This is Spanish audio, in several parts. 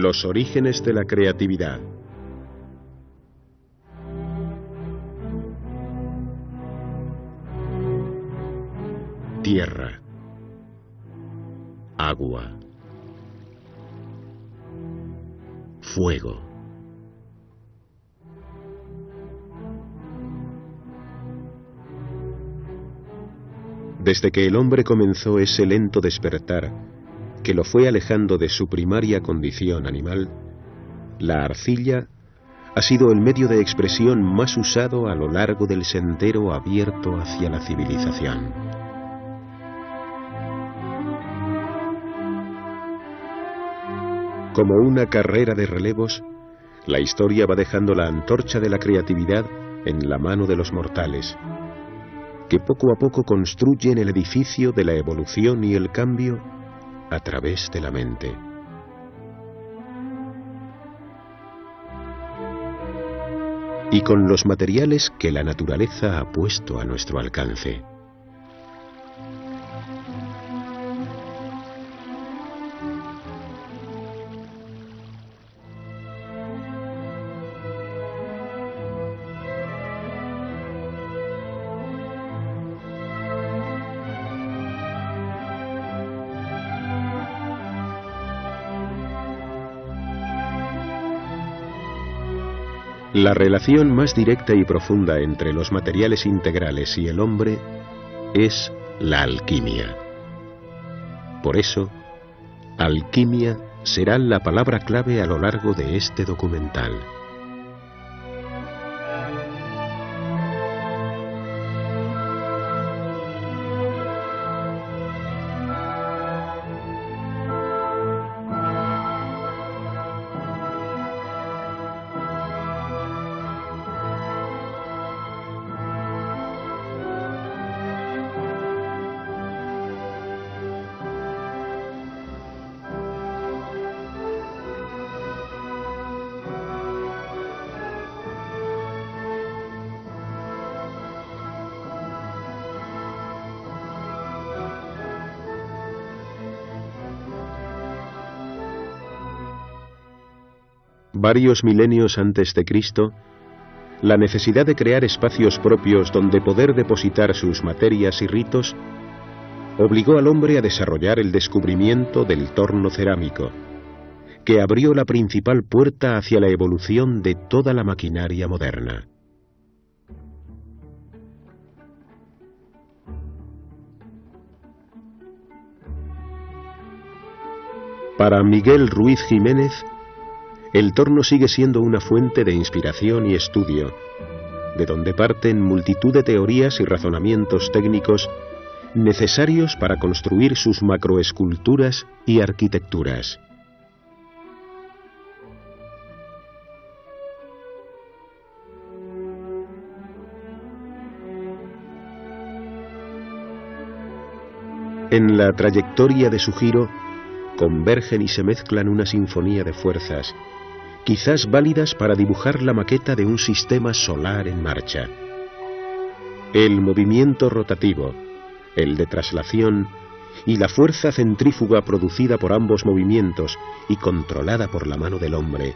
Los orígenes de la creatividad. Tierra, agua, fuego. Desde que el hombre comenzó ese lento despertar que lo fue alejando de su primaria condición animal, la arcilla ha sido el medio de expresión más usado a lo largo del sendero abierto hacia la civilización. Como una carrera de relevos, la historia va dejando la antorcha de la creatividad en la mano de los mortales, que poco a poco construyen el edificio de la evolución y el cambio a través de la mente. Y con los materiales que la naturaleza ha puesto a nuestro alcance. La relación más directa y profunda entre los materiales integrales y el hombre es la alquimia. Por eso, alquimia será la palabra clave a lo largo de este documental. Varios milenios antes de Cristo, la necesidad de crear espacios propios donde poder depositar sus materias y ritos obligó al hombre a desarrollar el descubrimiento del torno cerámico, que abrió la principal puerta hacia la evolución de toda la maquinaria moderna. Para Miguel Ruiz Jiménez, el torno sigue siendo una fuente de inspiración y estudio, de donde parten multitud de teorías y razonamientos técnicos necesarios para construir sus macroesculturas y arquitecturas. En la trayectoria de su giro, convergen y se mezclan una sinfonía de fuerzas, quizás válidas para dibujar la maqueta de un sistema solar en marcha. El movimiento rotativo, el de traslación y la fuerza centrífuga producida por ambos movimientos y controlada por la mano del hombre,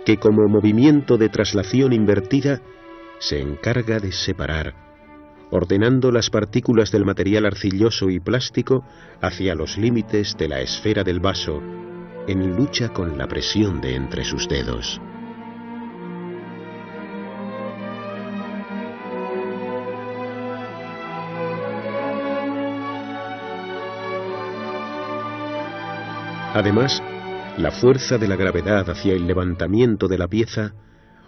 que como movimiento de traslación invertida se encarga de separar, ordenando las partículas del material arcilloso y plástico hacia los límites de la esfera del vaso, en lucha con la presión de entre sus dedos. Además, la fuerza de la gravedad hacia el levantamiento de la pieza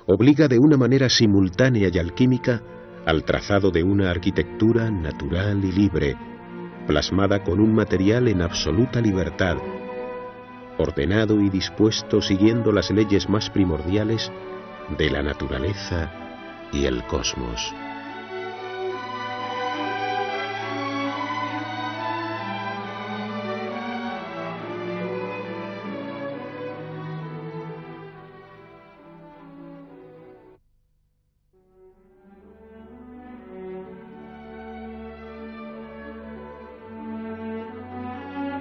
obliga de una manera simultánea y alquímica al trazado de una arquitectura natural y libre, plasmada con un material en absoluta libertad, ordenado y dispuesto siguiendo las leyes más primordiales de la naturaleza y el cosmos.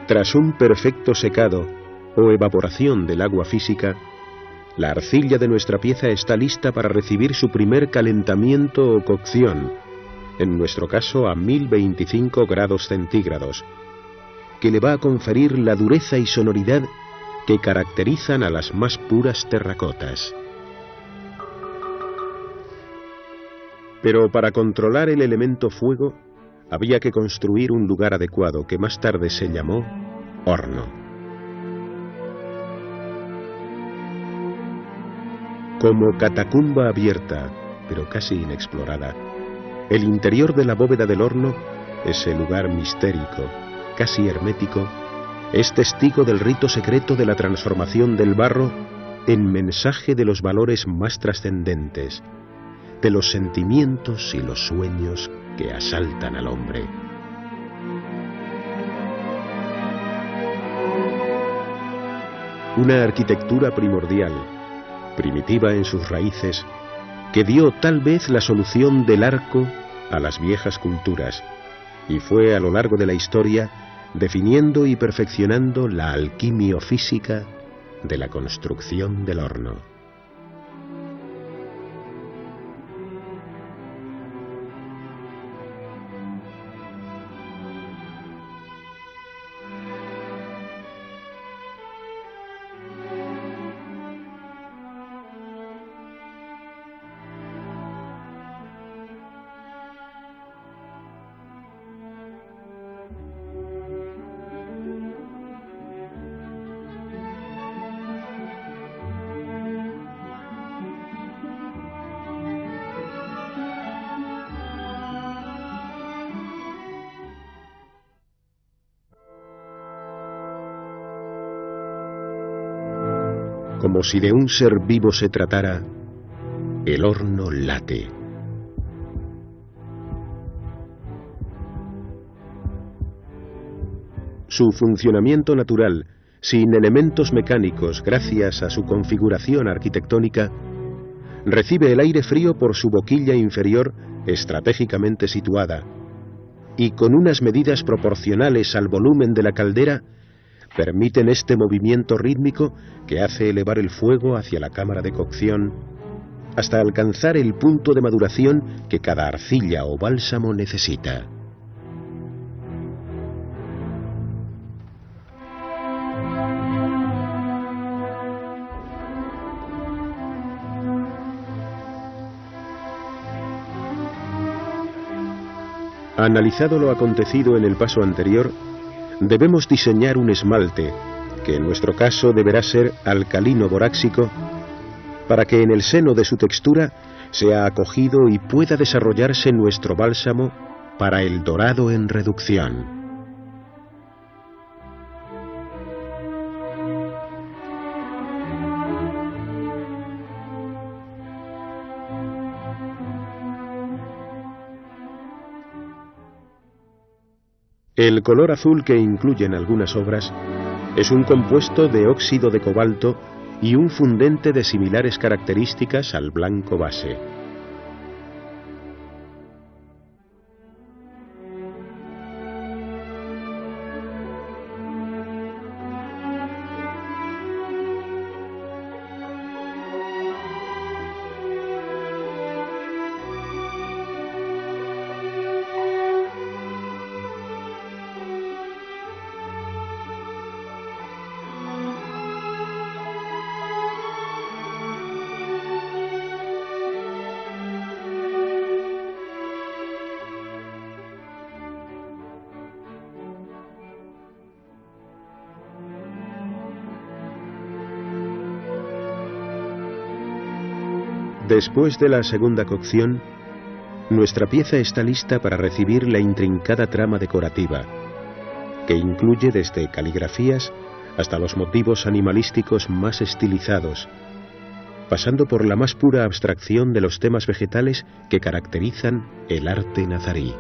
Tras un perfecto secado o evaporación del agua física, la arcilla de nuestra pieza está lista para recibir su primer calentamiento o cocción, en nuestro caso a 1025 grados centígrados, que le va a conferir la dureza y sonoridad que caracterizan a las más puras terracotas. Pero para controlar el elemento fuego, había que construir un lugar adecuado que más tarde se llamó horno. Como catacumba abierta, pero casi inexplorada, el interior de la bóveda del horno, ese lugar mistérico, casi hermético, es testigo del rito secreto de la transformación del barro en mensaje de los valores más trascendentes, de los sentimientos y los sueños que asaltan al hombre. Una arquitectura primordial, primitiva en sus raíces, que dio tal vez la solución del arco a las viejas culturas, y fue a lo largo de la historia definiendo y perfeccionando la alquimia física de la construcción del horno. Como si de un ser vivo se tratara, el horno late. Su funcionamiento natural, sin elementos mecánicos gracias a su configuración arquitectónica, recibe el aire frío por su boquilla inferior estratégicamente situada, y con unas medidas proporcionales al volumen de la caldera, permiten este movimiento rítmico que hace elevar el fuego hacia la cámara de cocción hasta alcanzar el punto de maduración que cada arcilla o bálsamo necesita. Analizado lo acontecido en el paso anterior, debemos diseñar un esmalte, que en nuestro caso deberá ser alcalino boráxico, para que en el seno de su textura sea acogido y pueda desarrollarse nuestro bálsamo para el dorado en reducción. El color azul que incluyen algunas obras es un compuesto de óxido de cobalto y un fundente de similares características al blanco base. Después de la segunda cocción, nuestra pieza está lista para recibir la intrincada trama decorativa, que incluye desde caligrafías hasta los motivos animalísticos más estilizados, pasando por la más pura abstracción de los temas vegetales que caracterizan el arte nazarí.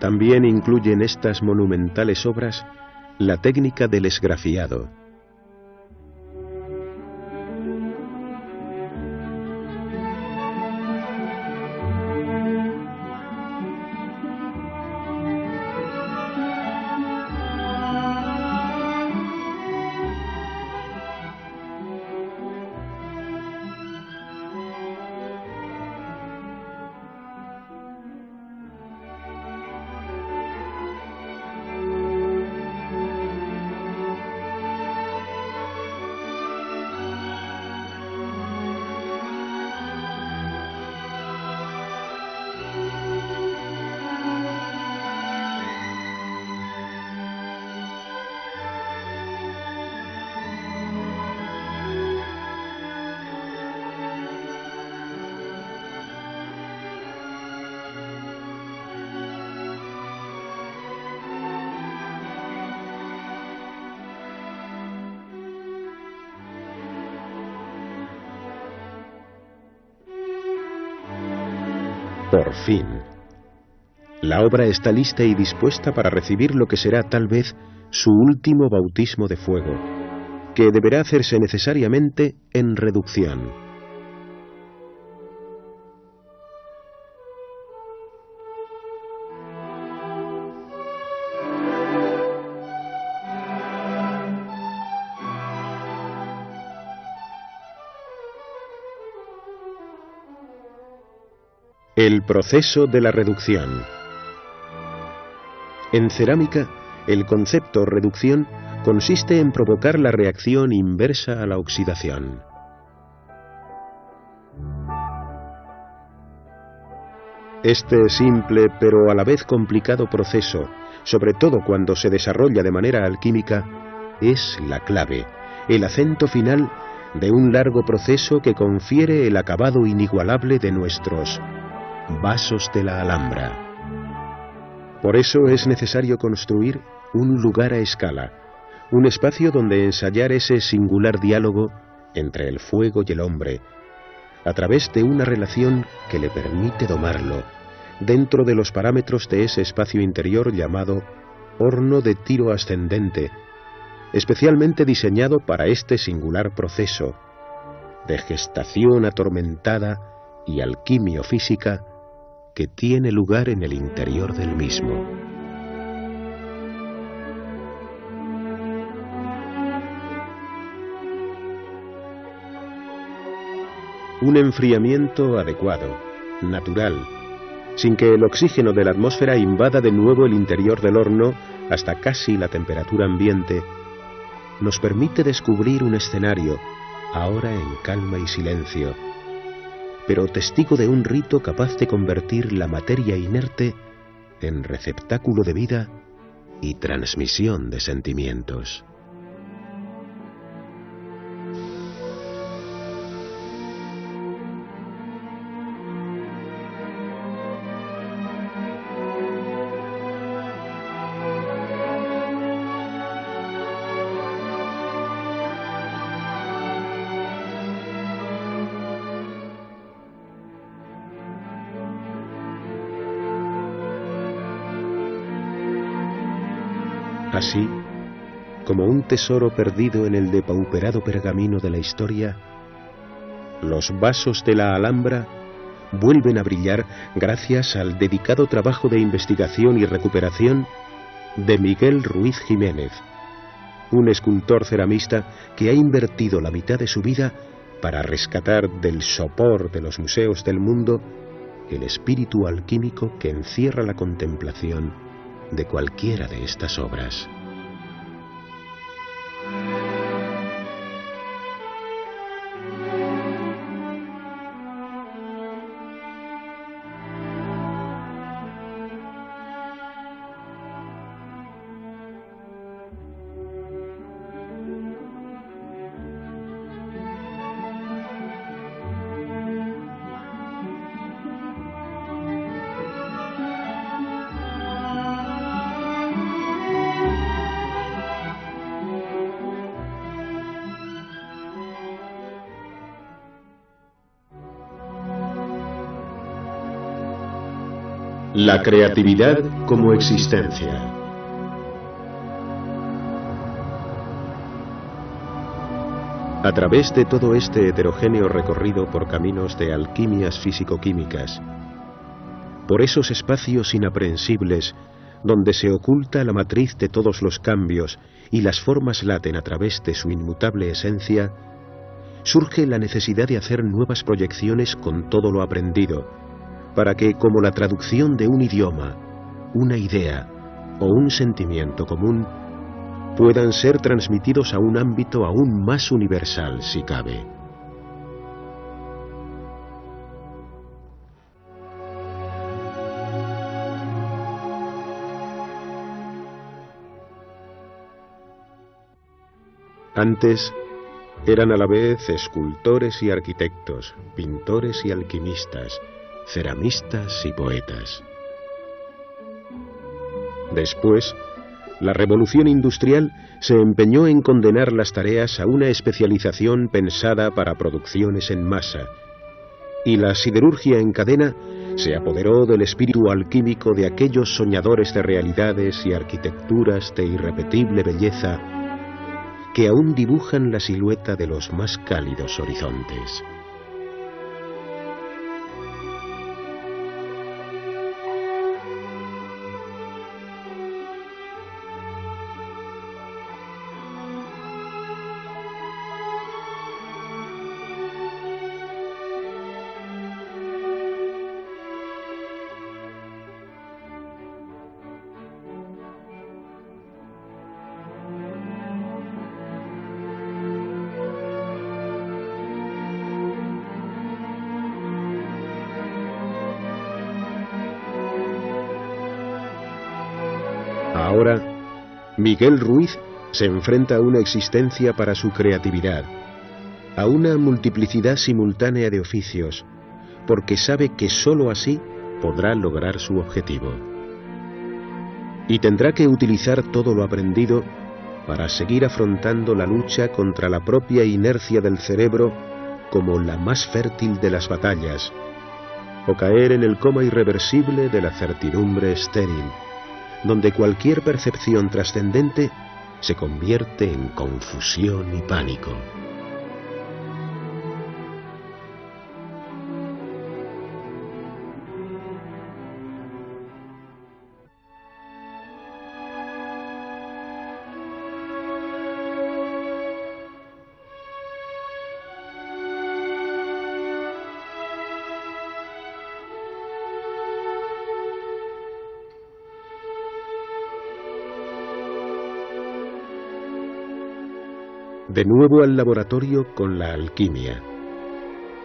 También incluyen estas monumentales obras la técnica del esgrafiado. Por fin. La obra está lista y dispuesta para recibir lo que será tal vez su último bautismo de fuego, que deberá hacerse necesariamente en reducción. El proceso de la reducción. En cerámica, el concepto reducción consiste en provocar la reacción inversa a la oxidación. Este simple pero a la vez complicado proceso, sobre todo cuando se desarrolla de manera alquímica, es la clave, el acento final de un largo proceso que confiere el acabado inigualable de nuestros vasos de la Alhambra. Por eso es necesario construir un lugar a escala, un espacio donde ensayar ese singular diálogo entre el fuego y el hombre, a través de una relación que le permite domarlo, dentro de los parámetros de ese espacio interior llamado horno de tiro ascendente, especialmente diseñado para este singular proceso de gestación atormentada y alquimia física que tiene lugar en el interior del mismo. Un enfriamiento adecuado, natural, sin que el oxígeno de la atmósfera invada de nuevo el interior del horno hasta casi la temperatura ambiente, nos permite descubrir un escenario, ahora en calma y silencio, pero testigo de un rito capaz de convertir la materia inerte en receptáculo de vida y transmisión de sentimientos. Así, como un tesoro perdido en el depauperado pergamino de la historia, los vasos de la Alhambra vuelven a brillar gracias al dedicado trabajo de investigación y recuperación de Miguel Ruiz Jiménez, un escultor ceramista que ha invertido la mitad de su vida para rescatar del sopor de los museos del mundo el espíritu alquímico que encierra la contemplación de cualquiera de estas obras. La creatividad como existencia. A través de todo este heterogéneo recorrido por caminos de alquimias físico-químicas, por esos espacios inaprehensibles donde se oculta la matriz de todos los cambios y las formas laten a través de su inmutable esencia, surge la necesidad de hacer nuevas proyecciones con todo lo aprendido, para que, como la traducción de un idioma, una idea o un sentimiento común, puedan ser transmitidos a un ámbito aún más universal, si cabe. Antes eran a la vez escultores y arquitectos, pintores y alquimistas, ceramistas y poetas. Después, la revolución industrial se empeñó en condenar las tareas a una especialización pensada para producciones en masa, y la siderurgia en cadena se apoderó del espíritu alquímico de aquellos soñadores de realidades y arquitecturas de irrepetible belleza que aún dibujan la silueta de los más cálidos horizontes. Ahora, Miguel Ruiz se enfrenta a una existencia para su creatividad, a una multiplicidad simultánea de oficios, porque sabe que sólo así podrá lograr su objetivo. Y tendrá que utilizar todo lo aprendido para seguir afrontando la lucha contra la propia inercia del cerebro como la más fértil de las batallas, o caer en el coma irreversible de la certidumbre estéril, donde cualquier percepción trascendente se convierte en confusión y pánico. De nuevo al laboratorio con la alquimia.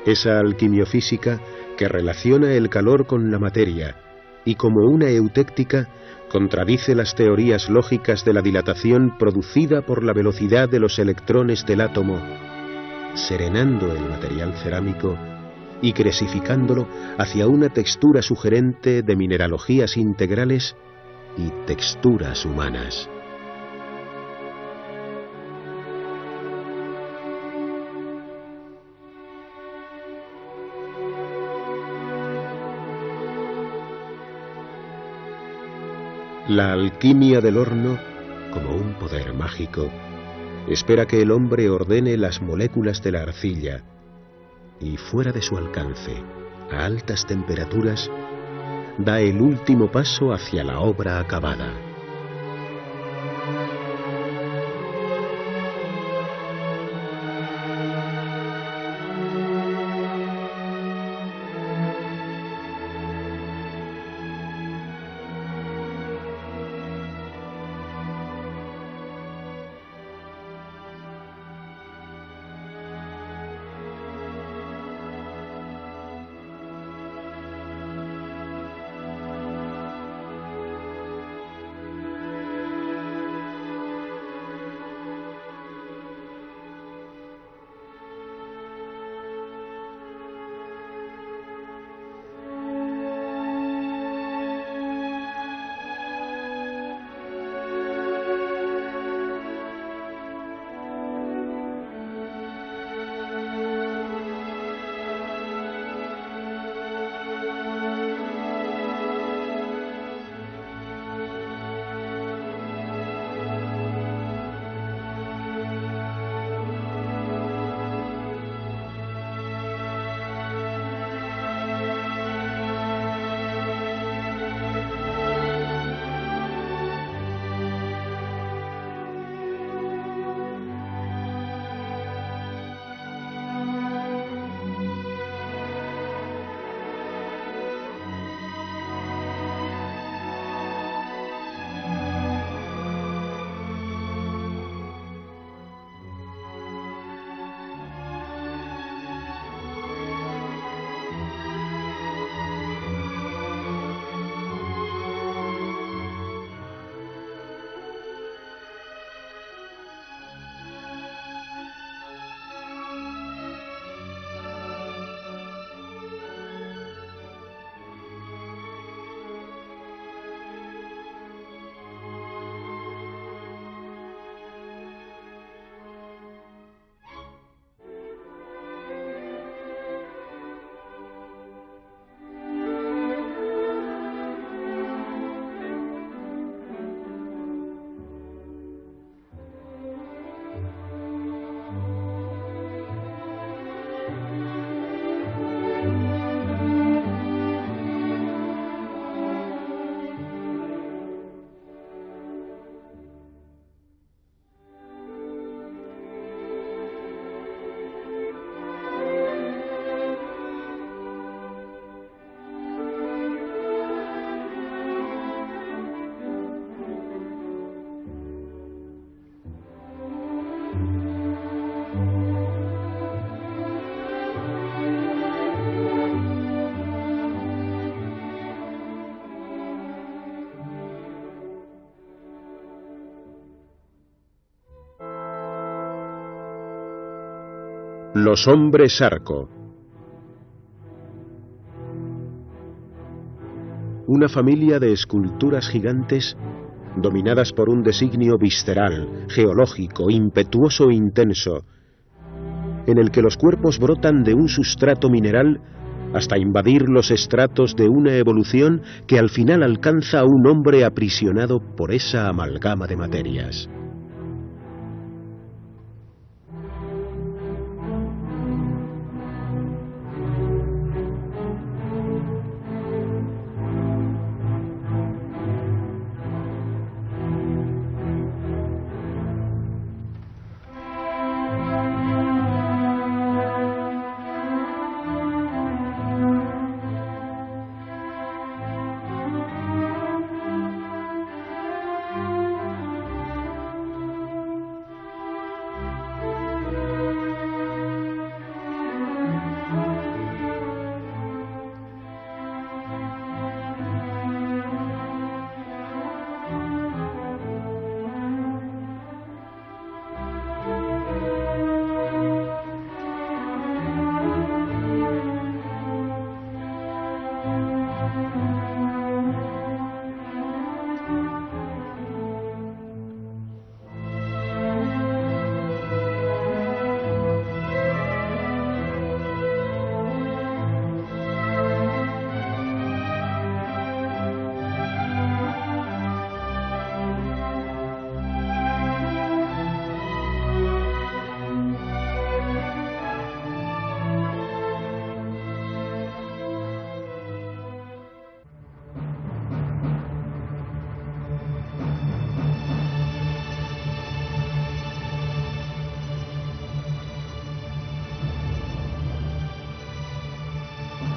Esa alquimiofísica que relaciona el calor con la materia y como una eutéctica contradice las teorías lógicas de la dilatación producida por la velocidad de los electrones del átomo, serenando el material cerámico y cresificándolo hacia una textura sugerente de mineralogías integrales y texturas humanas. La alquimia del horno, como un poder mágico, espera que el hombre ordene las moléculas de la arcilla y, fuera de su alcance, a altas temperaturas, da el último paso hacia la obra acabada. Los hombres arco. Una familia de esculturas gigantes dominadas por un designio visceral, geológico, impetuoso e intenso, en el que los cuerpos brotan de un sustrato mineral hasta invadir los estratos de una evolución que al final alcanza a un hombre aprisionado por esa amalgama de materias.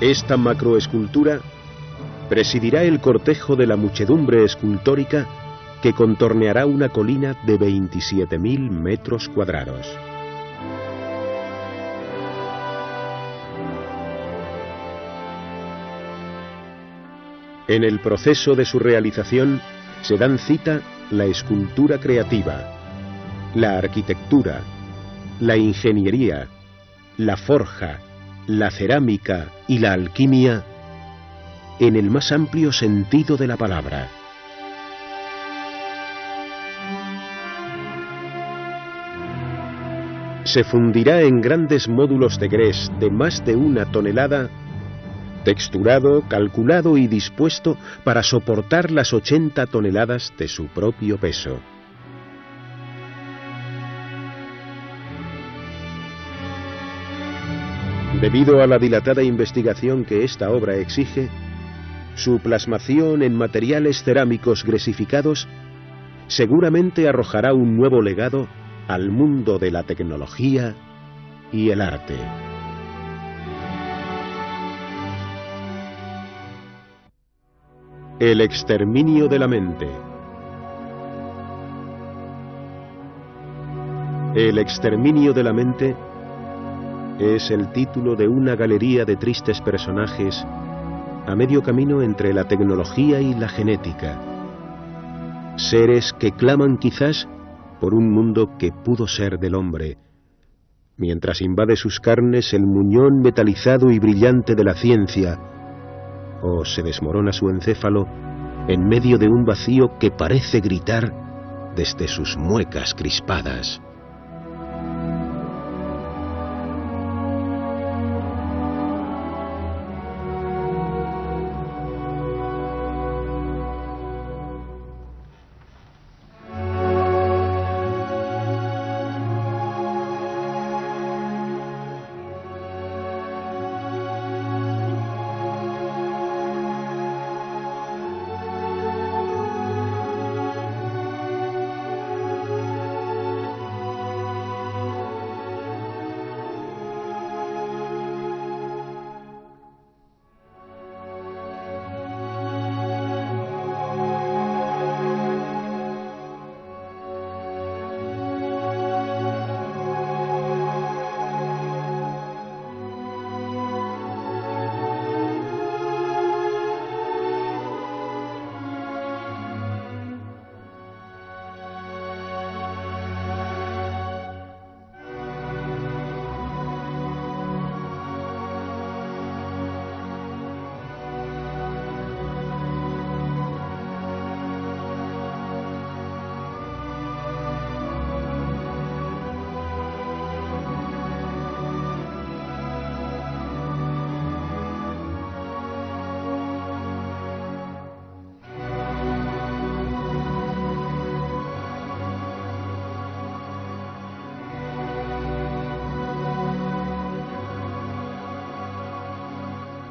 Esta macroescultura presidirá el cortejo de la muchedumbre escultórica que contorneará una colina de 27.000 metros cuadrados. En el proceso de su realización se dan cita la escultura creativa, la arquitectura, la ingeniería, la forja, la cerámica y la alquimia en el más amplio sentido de la palabra. Se fundirá en grandes módulos de grés de más de 1 tonelada, texturado, calculado y dispuesto para soportar las 80 toneladas de su propio peso. Debido a la dilatada investigación que esta obra exige, su plasmación en materiales cerámicos gresificados seguramente arrojará un nuevo legado al mundo de la tecnología y el arte. El exterminio de la mente. El exterminio de la mente es el título de una galería de tristes personajes a medio camino entre la tecnología y la genética. Seres que claman quizás por un mundo que pudo ser del hombre, mientras invade sus carnes el muñón metalizado y brillante de la ciencia, o se desmorona su encéfalo en medio de un vacío que parece gritar desde sus muecas crispadas.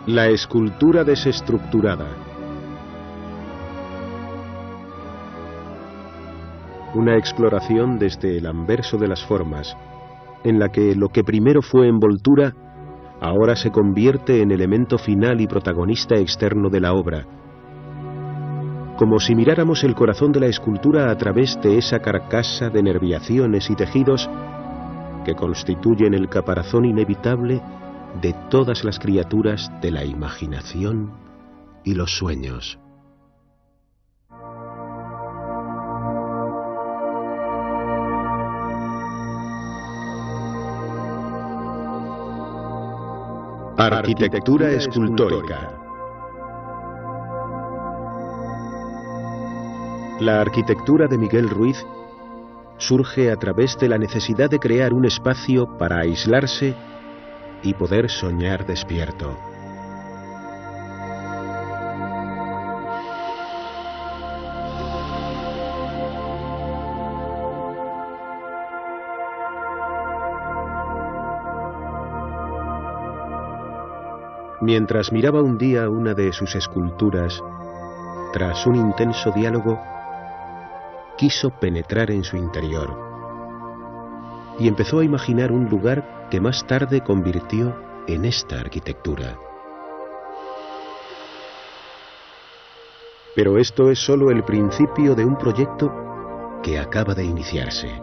La escultura desestructurada. Una exploración desde el anverso de las formas, en la que lo que primero fue envoltura, ahora se convierte en elemento final y protagonista externo de la obra, como si miráramos el corazón de la escultura a través de esa carcasa de nerviaciones y tejidos que constituyen el caparazón inevitable de todas las criaturas de la imaginación y los sueños. Arquitectura escultórica. La arquitectura de Miguel Ruiz surge a través de la necesidad de crear un espacio para aislarse y poder soñar despierto. Mientras miraba un día una de sus esculturas, tras un intenso diálogo, quiso penetrar en su interior y empezó a imaginar un lugar que más tarde convirtió en esta arquitectura. Pero esto es solo el principio de un proyecto que acaba de iniciarse.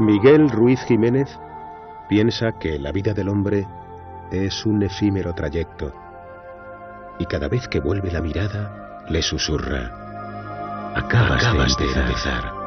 Miguel Ruiz Jiménez piensa que la vida del hombre es un efímero trayecto y cada vez que vuelve la mirada le susurra: acabas de empezar.